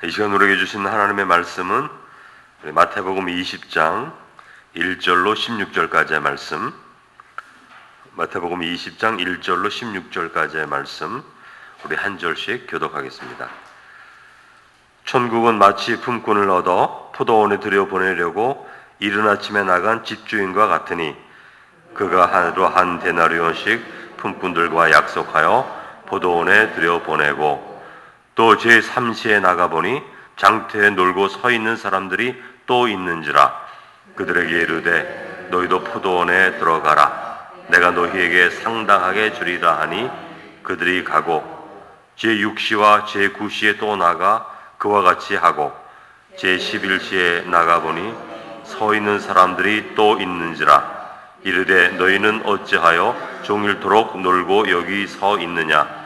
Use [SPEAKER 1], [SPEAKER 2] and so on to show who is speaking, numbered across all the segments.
[SPEAKER 1] 이 시간 우리에게 주신 하나님의 말씀은 마태복음 20장 1절로 16절까지의 말씀, 마태복음 20장 1절로 16절까지의 말씀, 우리 한 절씩 교독하겠습니다. 천국은 마치 품꾼을 얻어 포도원에 들여보내려고 이른 아침에 나간 집주인과 같으니 그가 하루 한 데나리온씩 품꾼들과 약속하여 포도원에 들여보내고 또 제3시에 나가보니 장터에 놀고 서 있는 사람들이 또 있는지라. 그들에게 이르되 너희도 포도원에 들어가라. 내가 너희에게 상당하게 주리라 하니 그들이 가고 제6시와 제9시에 또 나가 그와 같이 하고 제11시에 나가보니 서 있는 사람들이 또 있는지라. 이르되 너희는 어찌하여 종일토록 놀고 여기 서 있느냐.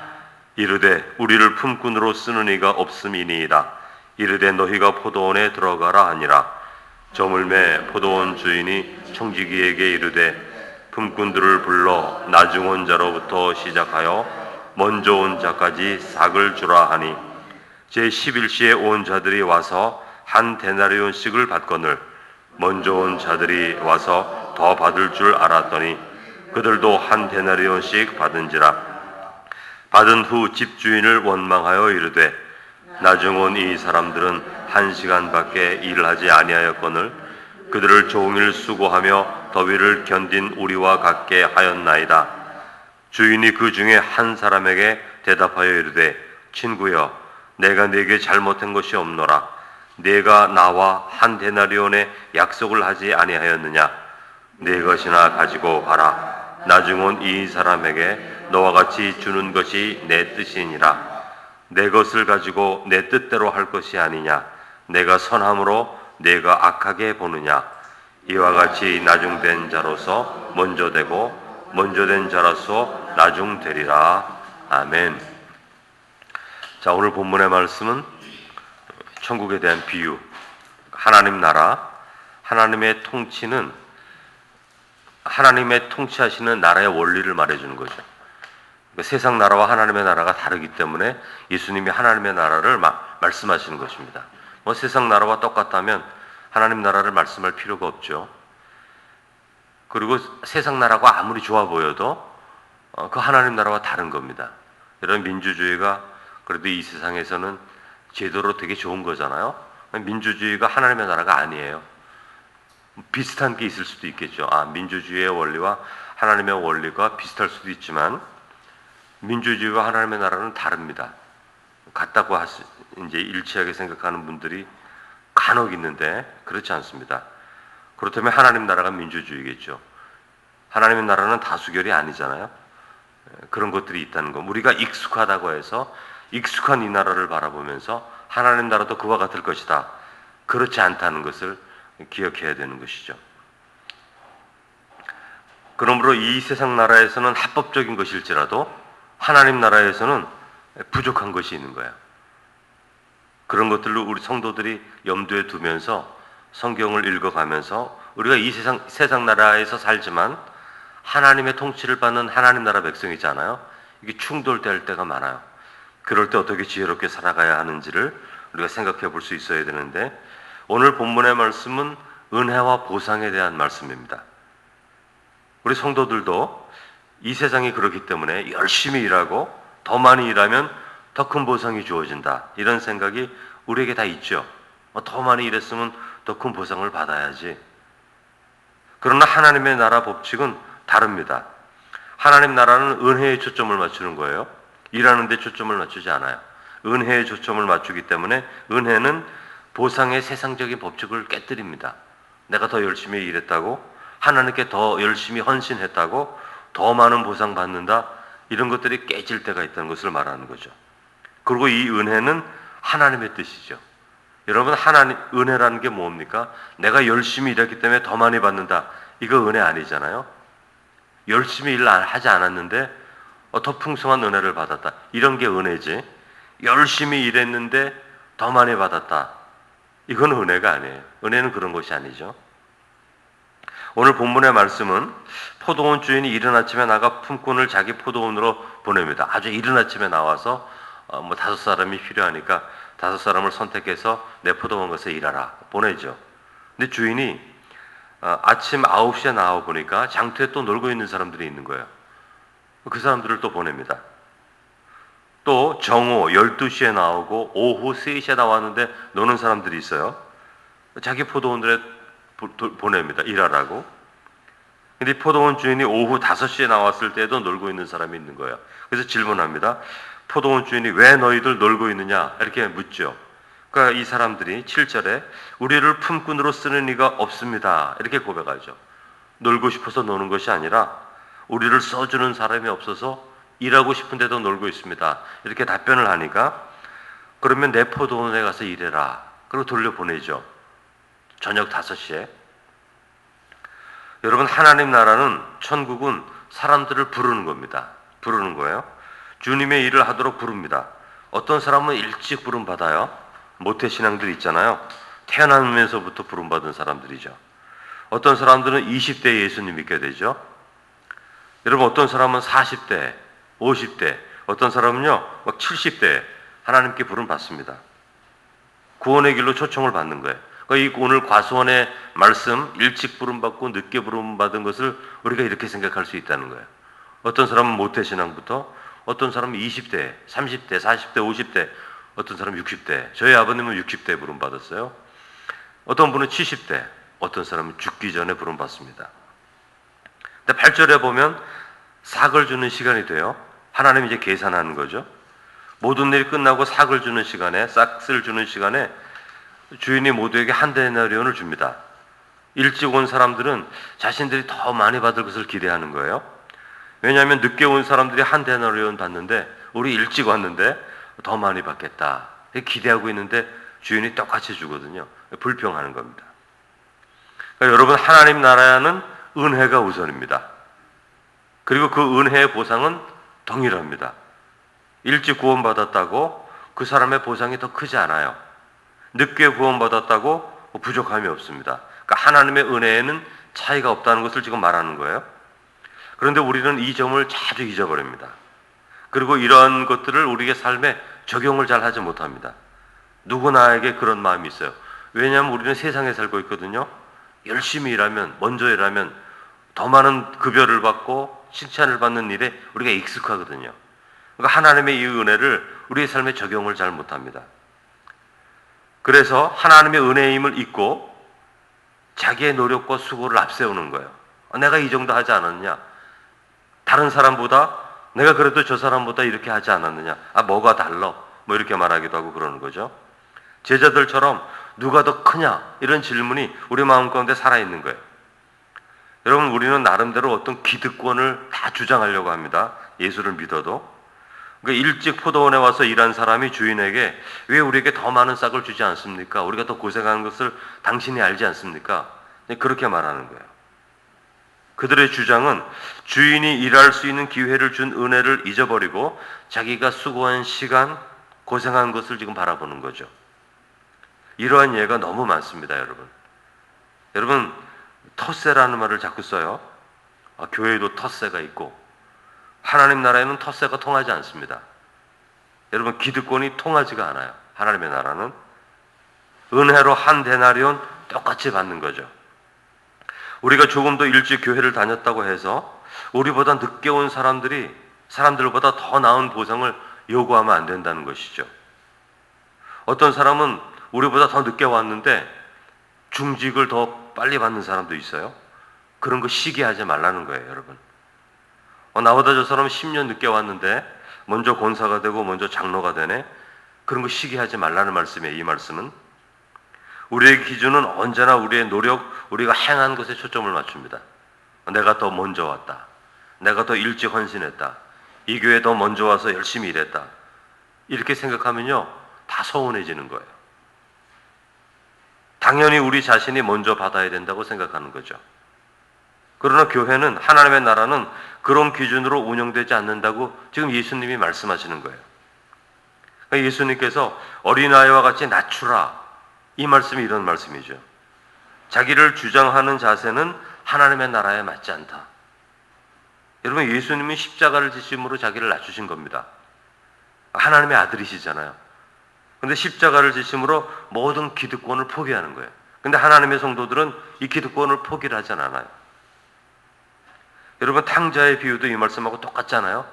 [SPEAKER 1] 이르되 우리를 품꾼으로 쓰는 이가 없음이니이다. 이르되 너희가 포도원에 들어가라 하니라. 저물매 포도원 주인이 청지기에게 이르되 품꾼들을 불러 나중 온 자로부터 시작하여 먼저 온 자까지 삭을 주라 하니 제11시에 온 자들이 와서 한 데나리온씩을 받거늘 먼저 온 자들이 와서 더 받을 줄 알았더니 그들도 한 데나리온씩 받은지라. 받은 후 집주인을 원망하여 이르되 나중 온 이 사람들은 1시간밖에 일을 하지 아니하였거늘 그들을 종일 수고하며 더위를 견딘 우리와 같게 하였나이다. 주인이 그 중에 한 사람에게 대답하여 이르되 친구여, 내가 네게 잘못한 것이 없노라. 네가 나와 한 데나리온의 약속을 하지 아니하였느냐. 네 것이나 가지고 가라. 나중 온 이 사람에게 너와 같이 주는 것이 내 뜻이니라. 내 것을 가지고 내 뜻대로 할 것이 아니냐. 내가 선함으로 내가 악하게 보느냐. 이와 같이 나중된 자로서 먼저 되고 먼저 된 자로서 나중되리라. 아멘. 자, 오늘 본문의 말씀은 천국에 대한 비유, 하나님 나라, 하나님의 통치는 하나님의 통치하시는 나라의 원리를 말해주는 거죠. 세상 나라와 하나님의 나라가 다르기 때문에 예수님이 하나님의 나라를 말씀하시는 것입니다. 세상 나라와 똑같다면 하나님 나라를 말씀할 필요가 없죠. 그리고 세상 나라가 아무리 좋아 보여도 그 하나님 나라와 다른 겁니다. 이런 민주주의가 그래도 이 세상에서는 제도로 되게 좋은 거잖아요. 민주주의가 하나님의 나라가 아니에요. 비슷한 게 있을 수도 있겠죠. 민주주의의 원리와 하나님의 원리가 비슷할 수도 있지만 민주주의와 하나님의 나라는 다릅니다. 같다고 이제 일치하게 생각하는 분들이 간혹 있는데 그렇지 않습니다. 그렇다면 하나님 나라가 민주주의겠죠. 하나님의 나라는 다수결이 아니잖아요. 그런 것들이 있다는 거. 우리가 익숙하다고 해서 익숙한 이 나라를 바라보면서 하나님 나라도 그와 같을 것이다, 그렇지 않다는 것을 기억해야 되는 것이죠. 그러므로 이 세상 나라에서는 합법적인 것일지라도 하나님 나라에서는 부족한 것이 있는 거예요. 그런 것들로 우리 성도들이 염두에 두면서 성경을 읽어가면서 우리가 이 세상 나라에서 살지만 하나님의 통치를 받는 하나님 나라 백성이잖아요. 이게 충돌될 때가 많아요. 그럴 때 어떻게 지혜롭게 살아가야 하는지를 우리가 생각해 볼 수 있어야 되는데, 오늘 본문의 말씀은 은혜와 보상에 대한 말씀입니다. 우리 성도들도 이 세상이 그렇기 때문에 열심히 일하고 더 많이 일하면 더 큰 보상이 주어진다, 이런 생각이 우리에게 다 있죠. 더 많이 일했으면 더 큰 보상을 받아야지. 그러나 하나님의 나라 법칙은 다릅니다. 하나님 나라는 은혜에 초점을 맞추는 거예요. 일하는 데 초점을 맞추지 않아요. 은혜에 초점을 맞추기 때문에 은혜는 보상의 세상적인 법칙을 깨뜨립니다. 내가 더 열심히 일했다고, 하나님께 더 열심히 헌신했다고 더 많은 보상 받는다, 이런 것들이 깨질 때가 있다는 것을 말하는 거죠. 그리고 이 은혜는 하나님의 뜻이죠. 여러분, 하나님 은혜라는 게 뭡니까? 내가 열심히 일했기 때문에 더 많이 받는다, 이거 은혜 아니잖아요. 열심히 일을 하지 않았는데 더 풍성한 은혜를 받았다, 이런 게 은혜지. 열심히 일했는데 더 많이 받았다, 이건 은혜가 아니에요. 은혜는 그런 것이 아니죠. 오늘 본문의 말씀은 포도원 주인이 이른 아침에 나가 품꾼을 자기 포도원으로 보냅니다. 아주 이른 아침에 나와서 5 사람이 필요하니까 5사람을 선택해서 내 포도원 가서 일하라 보내죠. 근데 주인이 아침 9시에 나와 보니까 장터에 또 놀고 있는 사람들이 있는 거예요. 그 사람들을 또 보냅니다. 또 정오 12시에 나오고 오후 3시에 나왔는데 노는 사람들이 있어요. 자기 포도원들에 보냅니다. 일하라고. 근데 포도원 주인이 오후 5시에 나왔을 때도 놀고 있는 사람이 있는 거예요. 그래서 질문합니다. 포도원 주인이 왜 너희들 놀고 있느냐? 이렇게 묻죠. 그러니까 이 사람들이 7절에 우리를 품꾼으로 쓰는 이가 없습니다. 이렇게 고백하죠. 놀고 싶어서 노는 것이 아니라 우리를 써주는 사람이 없어서 일하고 싶은데도 놀고 있습니다. 이렇게 답변을 하니까 그러면 내 포도원에 가서 일해라. 그리고 돌려보내죠. 저녁 5시에. 여러분, 하나님 나라는, 천국은 사람들을 부르는 겁니다. 부르는 거예요. 주님의 일을 하도록 부릅니다. 어떤 사람은 일찍 부름받아요. 모태신앙들 있잖아요. 태어나면서부터 부름받은 사람들이죠. 어떤 사람들은 20대에 예수님 믿게 되죠. 여러분, 어떤 사람은 40대, 50대, 어떤 사람은요 막 70대에 하나님께 부름받습니다. 구원의 길로 초청을 받는 거예요. 그러니까 이 오늘 과수원의 말씀, 일찍 부름받고 늦게 부름받은 것을 우리가 이렇게 생각할 수 있다는 거예요. 어떤 사람은 모태신앙부터, 어떤 사람은 20대, 30대, 40대, 50대, 어떤 사람은 60대. 저희 아버님은 60대에 부름받았어요. 어떤 분은 70대, 어떤 사람은 죽기 전에 부름받습니다. 근데 8절에 보면 삭을 주는 시간이 돼요. 하나님이 이제 계산하는 거죠. 모든 일이 끝나고 삭을 주는 시간에, 싹을 주는 시간에 주인이 모두에게 한 데나리온을 줍니다. 일찍 온 사람들은 자신들이 더 많이 받을 것을 기대하는 거예요. 왜냐하면 늦게 온 사람들이 한 데나리온 받는데 우리 일찍 왔는데 더 많이 받겠다 기대하고 있는데 주인이 똑같이 주거든요. 불평하는 겁니다. 그러니까 여러분, 하나님 나라에는 은혜가 우선입니다. 그리고 그 은혜의 보상은 동일합니다. 일찍 구원받았다고 그 사람의 보상이 더 크지 않아요. 늦게 구원받았다고 부족함이 없습니다. 그러니까 하나님의 은혜에는 차이가 없다는 것을 지금 말하는 거예요. 그런데 우리는 이 점을 자주 잊어버립니다. 그리고 이러한 것들을 우리의 삶에 적용을 잘 하지 못합니다. 누구나에게 그런 마음이 있어요. 왜냐하면 우리는 세상에 살고 있거든요. 열심히 일하면, 먼저 일하면 더 많은 급여를 받고 칭찬을 받는 일에 우리가 익숙하거든요. 그러니까 하나님의 이 은혜를 우리의 삶에 적용을 잘 못합니다. 그래서 하나님의 은혜임을 잊고 자기의 노력과 수고를 앞세우는 거예요. 내가 이 정도 하지 않았냐? 다른 사람보다, 내가 그래도 저 사람보다 이렇게 하지 않았느냐? 뭐가 달라? 뭐 이렇게 말하기도 하고 그러는 거죠. 제자들처럼 누가 더 크냐? 이런 질문이 우리 마음 가운데 살아있는 거예요. 여러분, 우리는 나름대로 어떤 기득권을 다 주장하려고 합니다. 예수를 믿어도. 그러니까 일찍 포도원에 와서 일한 사람이 주인에게 왜 우리에게 더 많은 싹을 주지 않습니까? 우리가 더 고생하는 것을 당신이 알지 않습니까? 그렇게 말하는 거예요. 그들의 주장은 주인이 일할 수 있는 기회를 준 은혜를 잊어버리고 자기가 수고한 시간, 고생한 것을 지금 바라보는 거죠. 이러한 예가 너무 많습니다, 여러분. 여러분, 텃세라는 말을 자꾸 써요. 교회에도 텃세가 있고 하나님 나라에는 텃세가 통하지 않습니다. 여러분, 기득권이 통하지가 않아요. 하나님의 나라는 은혜로 한 데나리온 똑같이 받는 거죠. 우리가 조금 더 일찍 교회를 다녔다고 해서 우리보다 늦게 온 사람들보다 더 나은 보상을 요구하면 안 된다는 것이죠. 어떤 사람은 우리보다 더 늦게 왔는데 중직을 더 빨리 받는 사람도 있어요. 그런 거 시기하지 말라는 거예요, 여러분. 나보다 저 사람은 10년 늦게 왔는데 먼저 권사가 되고 먼저 장로가 되네. 그런 거 시기하지 말라는 말씀이에요. 이 말씀은 우리의 기준은 언제나 우리의 노력, 우리가 행한 것에 초점을 맞춥니다. 내가 더 먼저 왔다, 내가 더 일찍 헌신했다, 이 교회에 더 먼저 와서 열심히 일했다, 이렇게 생각하면요 다 서운해지는 거예요. 당연히 우리 자신이 먼저 받아야 된다고 생각하는 거죠. 그러나 교회는, 하나님의 나라는 그런 기준으로 운영되지 않는다고 지금 예수님이 말씀하시는 거예요. 그러니까 예수님께서 어린아이와 같이 낮추라, 이 말씀이 이런 말씀이죠. 자기를 주장하는 자세는 하나님의 나라에 맞지 않다. 여러분, 예수님은 십자가를 지심으로 자기를 낮추신 겁니다. 하나님의 아들이시잖아요. 근데 십자가를 지심으로 모든 기득권을 포기하는 거예요. 근데 하나님의 성도들은 이 기득권을 포기를 하지 않아요. 여러분, 탕자의 비유도 이 말씀하고 똑같잖아요.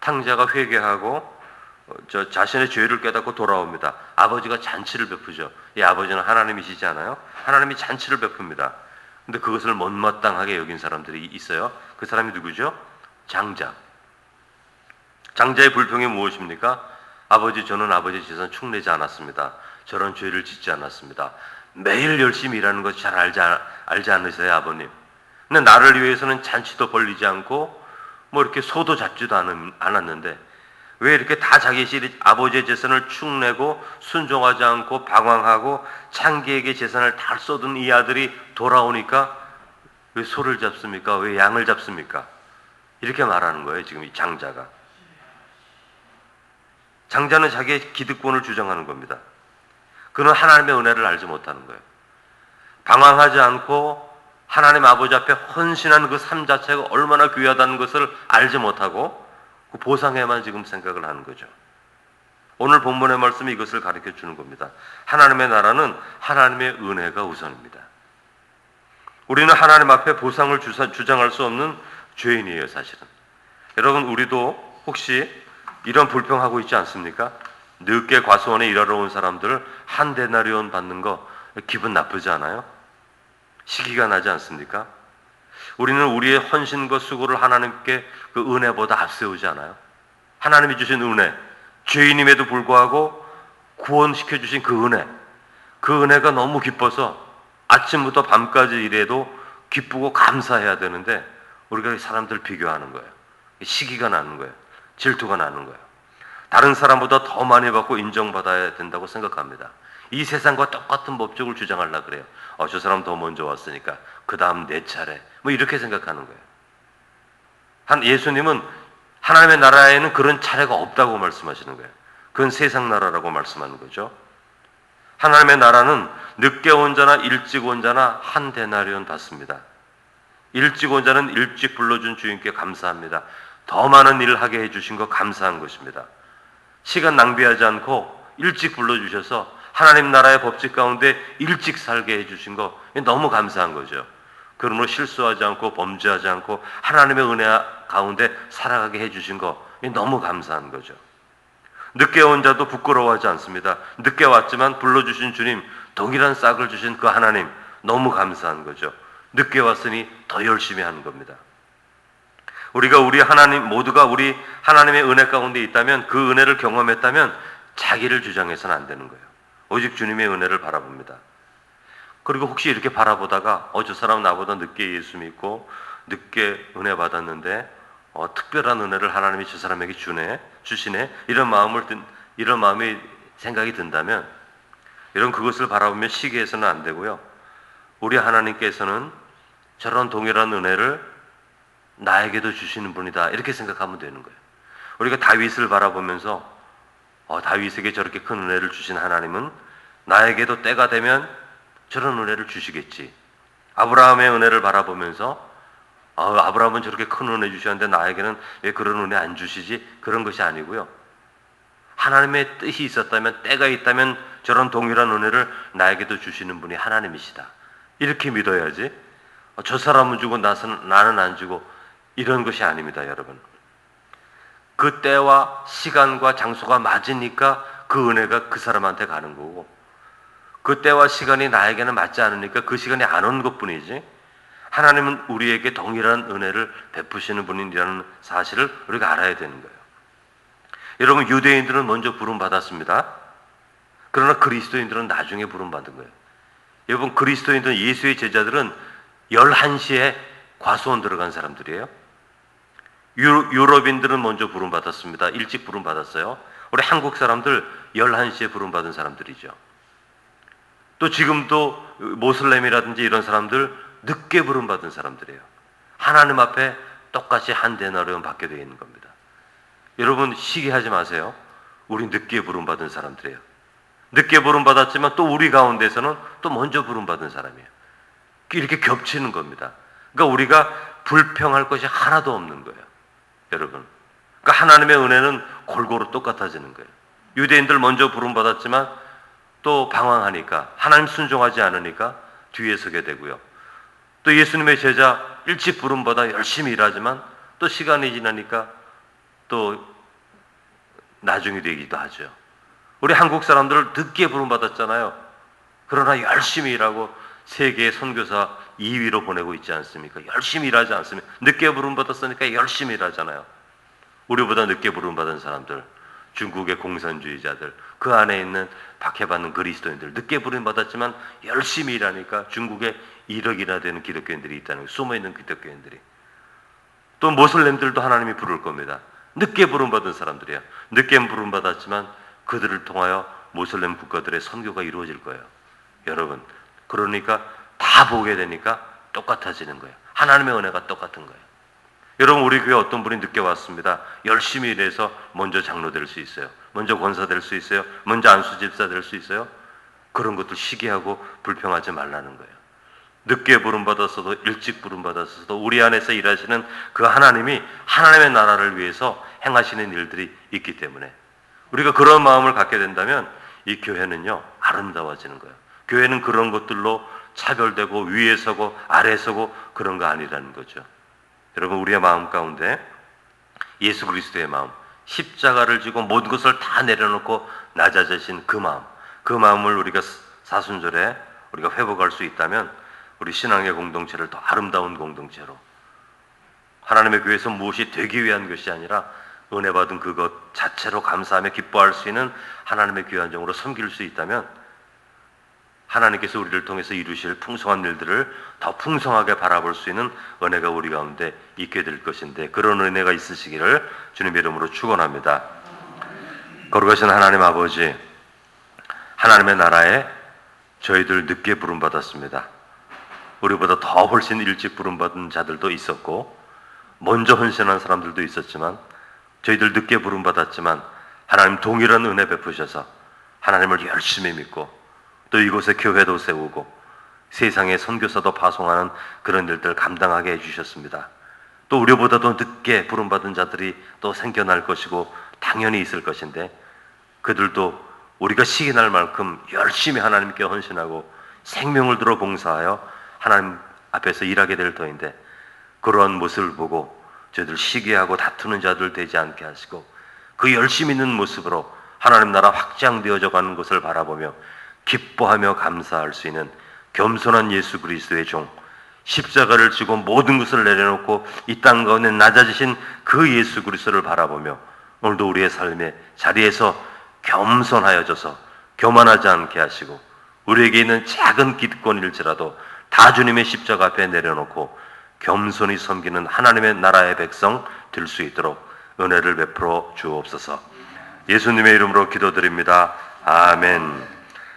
[SPEAKER 1] 탕자가 회개하고 자신의 죄를 깨닫고 돌아옵니다. 아버지가 잔치를 베푸죠. 이 아버지는 하나님이시지 않아요? 하나님이 잔치를 베풉니다. 근데 그것을 못마땅하게 여긴 사람들이 있어요. 그 사람이 누구죠? 장자. 장자의 불평이 무엇입니까? 아버지, 저는 아버지 재산 축내지 않았습니다. 저런 죄를 짓지 않았습니다. 매일 열심히 일하는 것이 잘 알지 않으세요, 아버님? 근데 나를 위해서는 잔치도 벌리지 않고 뭐 이렇게 소도 잡지도 않았는데 왜 이렇게 다 자기 아버지의 재산을 축내고 순종하지 않고 방황하고 창기에게 재산을 다 쏟은 이 아들이 돌아오니까 왜 소를 잡습니까? 왜 양을 잡습니까? 이렇게 말하는 거예요, 지금 이 장자가. 장자는 자기의 기득권을 주장하는 겁니다. 그는 하나님의 은혜를 알지 못하는 거예요. 방황하지 않고 하나님 아버지 앞에 헌신한 그 삶 자체가 얼마나 귀하다는 것을 알지 못하고 그 보상에만 지금 생각을 하는 거죠. 오늘 본문의 말씀이 이것을 가르쳐 주는 겁니다. 하나님의 나라는 하나님의 은혜가 우선입니다. 우리는 하나님 앞에 보상을 주장할 수 없는 죄인이에요, 사실은. 여러분, 우리도 혹시 이런 불평하고 있지 않습니까? 늦게 과수원에 일하러 온 사람들 한 데나리온 받는 거 기분 나쁘지 않아요? 시기가 나지 않습니까? 우리는 우리의 헌신과 수고를 하나님께 그 은혜보다 앞세우지 않아요? 하나님이 주신 은혜, 죄인임에도 불구하고 구원시켜 주신 그 은혜가 너무 기뻐서 아침부터 밤까지 일해도 기쁘고 감사해야 되는데 우리가 사람들 비교하는 거예요. 시기가 나는 거예요. 질투가 나는 거예요. 다른 사람보다 더 많이 받고 인정받아야 된다고 생각합니다. 이 세상과 똑같은 법칙을 주장하려고 그래요. 저 사람 더 먼저 왔으니까 그 다음 내 차례, 뭐 이렇게 생각하는 거예요. 예수님은 하나님의 나라에는 그런 차례가 없다고 말씀하시는 거예요. 그건 세상 나라라고 말씀하는 거죠. 하나님의 나라는 늦게 온 자나 일찍 온 자나 한 데나리온 받습니다. 일찍 온 자는 일찍 불러준 주인께 감사합니다. 더 많은 일을 하게 해주신 거 감사한 것입니다. 시간 낭비하지 않고 일찍 불러주셔서 하나님 나라의 법칙 가운데 일찍 살게 해주신 거 너무 감사한 거죠. 그러므로 실수하지 않고 범죄하지 않고 하나님의 은혜 가운데 살아가게 해주신 거 너무 감사한 거죠. 늦게 온 자도 부끄러워하지 않습니다. 늦게 왔지만 불러주신 주님, 동일한 싹을 주신 그 하나님 너무 감사한 거죠. 늦게 왔으니 더 열심히 하는 겁니다. 모두가 우리 하나님의 은혜 가운데 있다면, 그 은혜를 경험했다면 자기를 주장해서는 안 되는 거예요. 오직 주님의 은혜를 바라봅니다. 그리고 혹시 이렇게 바라보다가 저 사람 나보다 늦게 예수 믿고 늦게 은혜 받았는데 특별한 은혜를 하나님이 저 사람에게 주시네 이런 마음이 생각이 든다면, 이런 그것을 바라보며 시기해서는 안 되고요. 우리 하나님께서는 저런 동일한 은혜를 나에게도 주시는 분이다, 이렇게 생각하면 되는 거예요. 우리가 다윗을 바라보면서 다윗에게 저렇게 큰 은혜를 주신 하나님은 나에게도 때가 되면 저런 은혜를 주시겠지. 아브라함의 은혜를 바라보면서 아브라함은 저렇게 큰 은혜 주셨는데 나에게는 왜 그런 은혜 안 주시지? 그런 것이 아니고요. 하나님의 뜻이 있었다면, 때가 있다면 저런 동일한 은혜를 나에게도 주시는 분이 하나님이시다, 이렇게 믿어야지 저 사람은 주고 나는 안 주고 이런 것이 아닙니다, 여러분. 그 때와 시간과 장소가 맞으니까 그 은혜가 그 사람한테 가는 거고, 그 때와 시간이 나에게는 맞지 않으니까 그 시간이 안 온 것뿐이지, 하나님은 우리에게 동일한 은혜를 베푸시는 분이라는 사실을 우리가 알아야 되는 거예요. 여러분, 유대인들은 먼저 부름받았습니다. 그러나 그리스도인들은 나중에 부름받은 거예요. 여러분, 그리스도인들, 예수의 제자들은 11시에 과수원 들어간 사람들이에요. 유럽인들은 먼저 부름받았습니다. 일찍 부름받았어요. 우리 한국 사람들 11시에 부름받은 사람들이죠. 또 지금도 모슬렘이라든지 이런 사람들 늦게 부름받은 사람들이에요. 하나님 앞에 똑같이 한 데나리온 받게 되어 있는 겁니다. 여러분, 시기하지 마세요. 우리 늦게 부름받은 사람들이에요. 늦게 부름받았지만 또 우리 가운데서는 또 먼저 부름받은 사람이에요. 이렇게 겹치는 겁니다. 그러니까 우리가 불평할 것이 하나도 없는 거예요, 여러분. 그러니까 하나님의 은혜는 골고루 똑같아지는 거예요. 유대인들 먼저 부름받았지만 또 방황하니까, 하나님 순종하지 않으니까 뒤에 서게 되고요. 또 예수님의 제자 일찍 부름받아 열심히 일하지만 또 시간이 지나니까 또 나중이 되기도 하죠. 우리 한국 사람들 늦게 부름받았잖아요. 그러나 열심히 일하고 세계 선교사 2위로 보내고 있지 않습니까? 열심히 일하지 않습니까? 늦게 부름받았으니까 열심히 일하잖아요. 우리보다 늦게 부름받은 사람들, 중국의 공산주의자들, 그 안에 있는 박해받는 그리스도인들, 늦게 부름받았지만 열심히 일하니까 중국에 1억이나 되는 기독교인들이 있다는 거예요. 숨어있는 기독교인들이. 또 모슬렘들도 하나님이 부를 겁니다. 늦게 부름받은 사람들이야. 늦게 부름받았지만 그들을 통하여 모슬렘 국가들의 선교가 이루어질 거예요. 여러분, 그러니까 다 보게 되니까 똑같아지는 거예요. 하나님의 은혜가 똑같은 거예요. 여러분, 우리 교회 어떤 분이 늦게 왔습니다. 열심히 일해서 먼저 장로 될 수 있어요. 먼저 권사 될 수 있어요. 먼저 안수집사 될 수 있어요. 그런 것들 시기하고 불평하지 말라는 거예요. 늦게 부름받았어도 일찍 부름받았어도 우리 안에서 일하시는 그 하나님이 하나님의 나라를 위해서 행하시는 일들이 있기 때문에 우리가 그런 마음을 갖게 된다면 이 교회는요, 아름다워지는 거예요. 교회는 그런 것들로 차별되고 위에 서고 아래 서고 그런 거 아니라는 거죠. 여러분, 우리의 마음 가운데 예수 그리스도의 마음, 십자가를 지고 모든 것을 다 내려놓고 낮아지신 그 마음을 우리가 사순절에 우리가 회복할 수 있다면 우리 신앙의 공동체를 더 아름다운 공동체로, 하나님의 교회에서 무엇이 되기 위한 것이 아니라 은혜 받은 그것 자체로 감사하며 기뻐할 수 있는 하나님의 귀한 종으로 섬길 수 있다면 하나님께서 우리를 통해서 이루실 풍성한 일들을 더 풍성하게 바라볼 수 있는 은혜가 우리 가운데 있게 될 것인데, 그런 은혜가 있으시기를 주님의 이름으로 축원합니다. 거룩하신 하나님 아버지, 하나님의 나라에 저희들 늦게 부름받았습니다. 우리보다 더 훨씬 일찍 부름받은 자들도 있었고 먼저 헌신한 사람들도 있었지만 저희들 늦게 부름받았지만 하나님 동일한 은혜 베푸셔서 하나님을 열심히 믿고 또 이곳에 교회도 세우고 세상에 선교사도 파송하는 그런 일들 감당하게 해주셨습니다. 또 우리보다도 늦게 부름받은 자들이 또 생겨날 것이고 당연히 있을 것인데 그들도 우리가 시기날 만큼 열심히 하나님께 헌신하고 생명을 들어 봉사하여 하나님 앞에서 일하게 될 터인데, 그러한 모습을 보고 저희들 시기하고 다투는 자들 되지 않게 하시고 그 열심히 있는 모습으로 하나님 나라 확장되어져 가는 것을 바라보며 기뻐하며 감사할 수 있는 겸손한 예수 그리스도의 종, 십자가를 지고 모든 것을 내려놓고 이 땅 가운데 낮아지신 그 예수 그리스도를 바라보며 오늘도 우리의 삶의 자리에서 겸손하여져서 교만하지 않게 하시고 우리에게 있는 작은 기득권일지라도 다 주님의 십자가 앞에 내려놓고 겸손히 섬기는 하나님의 나라의 백성 될 수 있도록 은혜를 베풀어 주옵소서. 예수님의 이름으로 기도드립니다. 아멘.